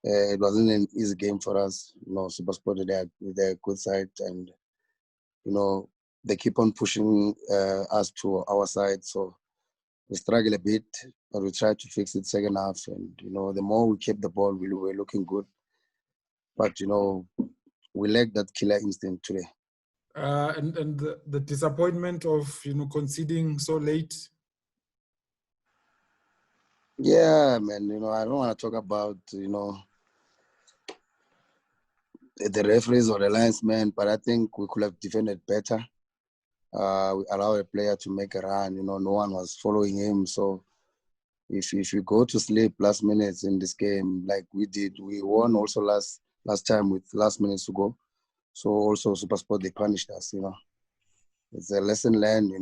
It wasn't an easy game for us. Supersport, they're a good side, and they keep on pushing us to our side. So we struggle a bit, but we try to fix it second half. And the more we kept the ball, we were looking good. But we lack that killer instinct today. And the disappointment of conceding so late. Yeah, man. I don't want to talk about the referees or the linesmen, but I think we could have defended better. We allow a player to make a run. No one was following him. So if you go to sleep last minutes in this game, like we did, we won also last time with last minutes to go. So also Supersport, they punished us. It's a lesson learned. We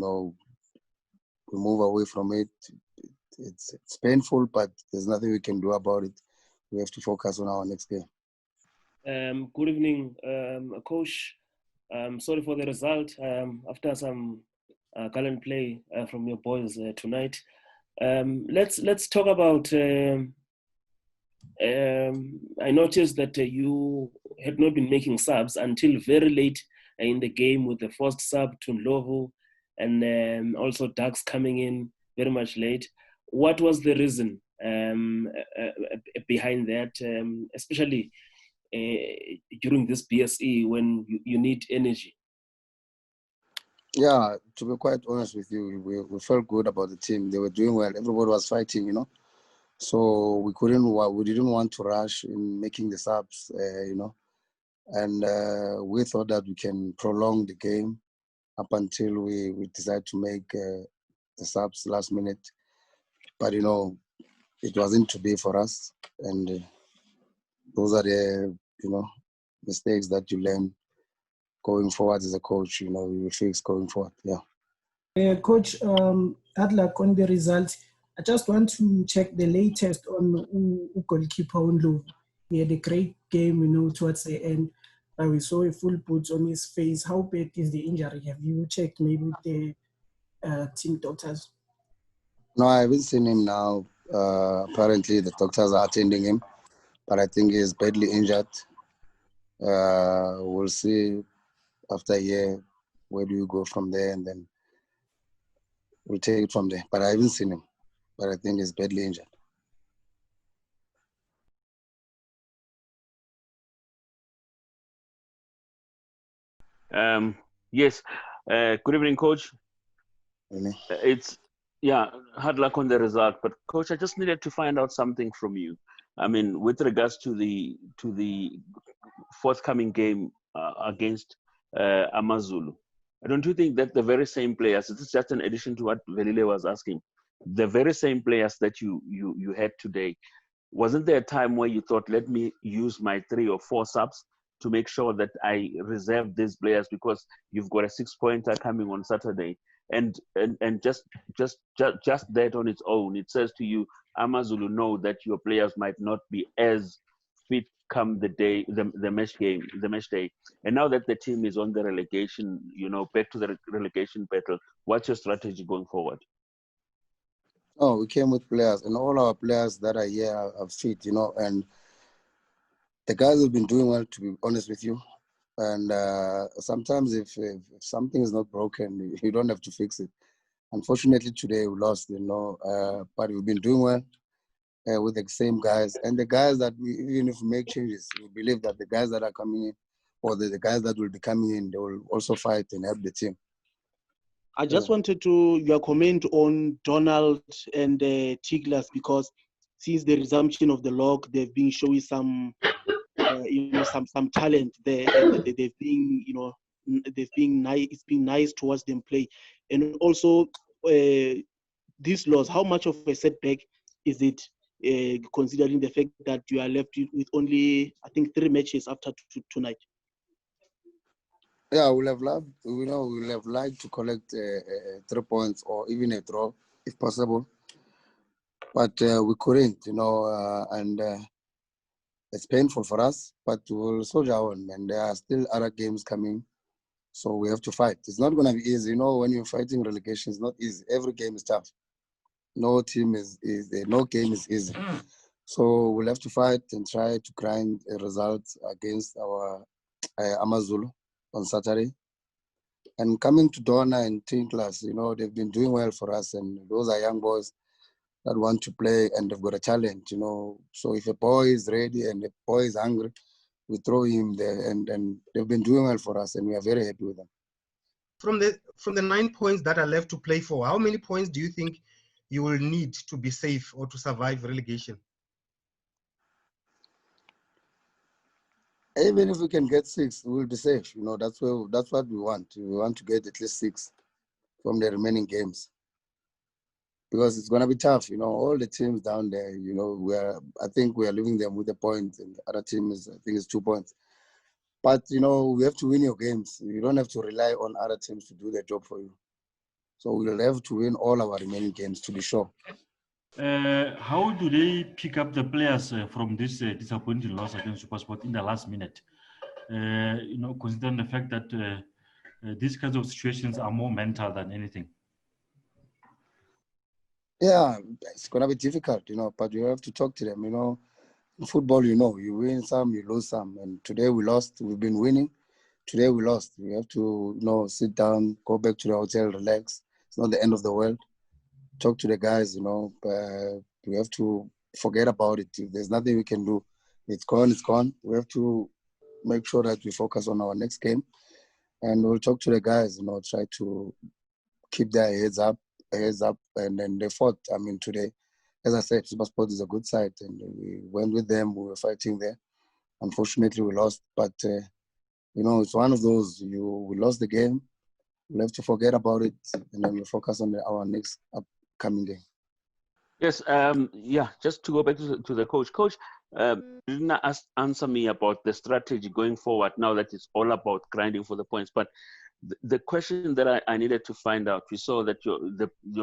move away from it. It's painful, but there's nothing we can do about it. We have to focus on our next game. Good evening, Coach. Sorry for the result after some gallant play from your boys tonight. Let's talk about. I noticed that you had not been making subs until very late in the game with the first sub to Ndlovu and also Ducks coming in very much late. What was the reason behind that, especially during this BSE when you need energy? Yeah, to be quite honest with you, we felt good about the team. They were doing well. Everybody was fighting, So we didn't want to rush in making the subs, And we thought that we can prolong the game up until we decide to make the subs last minute. But, it wasn't to be for us. And those are the, mistakes that you learn going forward as a coach. You will fix going forward. Yeah. Coach, hard luck on the results. I just want to check the latest on goalkeeper Ndlovu. He had a great game, towards the end. We saw a full boot on his face. How bad is the injury? Have you checked maybe with the team doctors? No, I haven't seen him now. Apparently, the doctors are attending him, but I think he's badly injured. We'll see after a year where do you go from there, and then we'll take it from there. But I haven't seen him, but I think he's badly injured. Yes. Good evening, Coach. Hard luck on the result, but Coach, I just needed to find out something from you. I mean, with regards to the forthcoming game against Amazulu, don't you think that the very same players? This is just an addition to what Velile was asking. The very same players that you had today, wasn't there a time where you thought, let me use my 3 or 4 subs to make sure that I reserve these players because you've got a 6-pointer coming on Saturday, and just that on its own, it says to you, Amazulu know that your players might not be as fit come the match day, and now that the team is on the relegation, back to the relegation battle, what's your strategy going forward? Oh, we came with players, and all our players that are here are fit, and the guys have been doing well, to be honest with you. And sometimes if something is not broken, you don't have to fix it. Unfortunately, today we lost, but we've been doing well with the same guys. And the guys that even if we make changes, we believe that the guys that are coming in or the guys that will be coming in, they will also fight and help the team. I just wanted your comment on Donald and Tiglas, because since the resumption of the log, they've been showing some talent there. They've been, nice. It's been nice to watch them play, and also this loss. How much of a setback is it, considering the fact that you are left with only, I think, 3 matches after tonight? Yeah, we'll have liked to collect 3 points or even a draw if possible, but we couldn't, and it's painful for us. But we'll soldier on, and there are still other games coming, so we have to fight. It's not going to be easy, when you're fighting relegation. It's not easy. Every game is tough. No game is easy. So we'll have to fight and try to grind a result against our Amazulu on Saturday. And coming to Donna and Team Class, they've been doing well for us, and those are young boys that want to play and they've got a talent, So if a boy is ready and a boy is hungry, we throw him there, and they've been doing well for us, and we are very happy with them. From the 9 points that are left to play for, how many points do you think you will need to be safe or to survive relegation? Even if we can get 6, we'll be safe. That's what we want. We want to get at least 6 from the remaining games, because it's going to be tough. All the teams down there, I think we are leaving them with a point, and the other team I think it's 2 points. But, we have to win your games. You don't have to rely on other teams to do their job for you. So we'll have to win all our remaining games to be sure. How do they pick up the players from this disappointing loss against Supersport in the last minute? Considering the fact that these kinds of situations are more mental than anything. Yeah, it's going to be difficult, but you have to talk to them, In football, you win some, you lose some. And today we lost. We've been winning. Today we lost. We have to, sit down, go back to the hotel, relax. It's not the end of the world. Talk to the guys, we have to forget about it. If there's nothing we can do, it's gone, it's gone. We have to make sure that we focus on our next game. And we'll talk to the guys, try to keep their heads up, and then they fought. Today, as I said, Supersport is a good side, and we went with them. We were fighting there. Unfortunately, we lost, but it's one of those. We lost the game. We'll have to forget about it, and then we'll focus on our next upcoming game. Yes, just to go back to the coach. Coach, didn't answer me about the strategy going forward now that it's all about grinding for the points. But the question that I needed to find out, we saw that your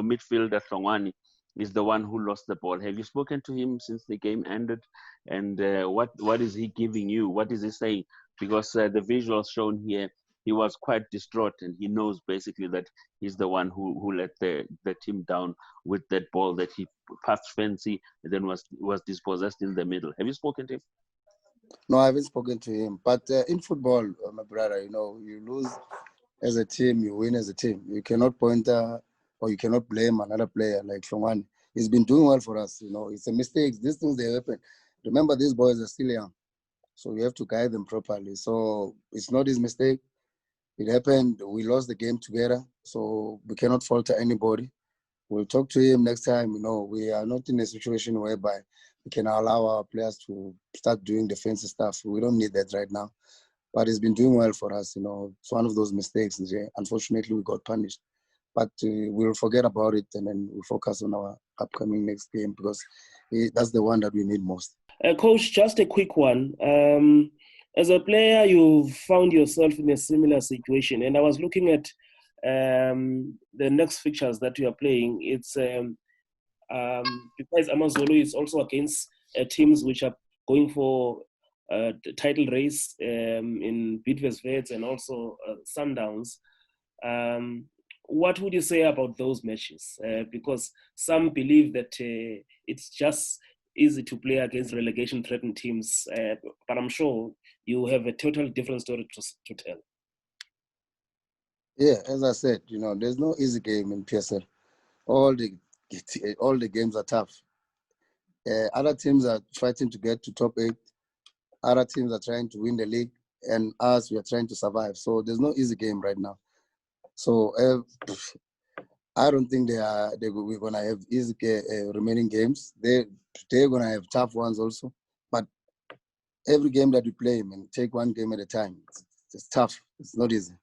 midfielder, Hlongwane, is the one who lost the ball. Have you spoken to him since the game ended? And what is he giving you? What is he saying? Because the visuals shown here, he was quite distraught, and he knows basically that he's the one who let the team down with that ball that he passed fancy and then was dispossessed in the middle. Have you spoken to him? No, I haven't spoken to him. But in football, my brother, you lose as a team, you win as a team. You cannot point or you cannot blame another player like Hlongwane. He's been doing well for us. It's a mistake. These things, they happen. Remember, these boys are still young, so you have to guide them properly. So it's not his mistake. It happened. We lost the game together, so we cannot falter anybody. We'll talk to him next time. We are not in a situation whereby we can allow our players to start doing defensive stuff. We don't need that right now. But he's been doing well for us. It's one of those mistakes. Unfortunately, we got punished. But we'll forget about it, and then we'll focus on our upcoming next game, because that's the one that we need most. Coach, just a quick one. As a player, you found yourself in a similar situation, and I was looking at the next fixtures that you are playing. It's because Amazulu is also against teams which are going for the title race in Bidvest and also Sundowns. What would you say about those matches? Because some believe that it's just easy to play against relegation-threatened teams, but I'm sure you have a totally different story to tell. Yeah, as I said, there's no easy game in PSL. All the games are tough. Other teams are fighting to get to top 8. Other teams are trying to win the league, and us, we are trying to survive. So there's no easy game right now. So I don't think we're gonna have easy remaining games. They're gonna have tough ones also. But every game that we play, take one game at a time. It's tough. It's not easy.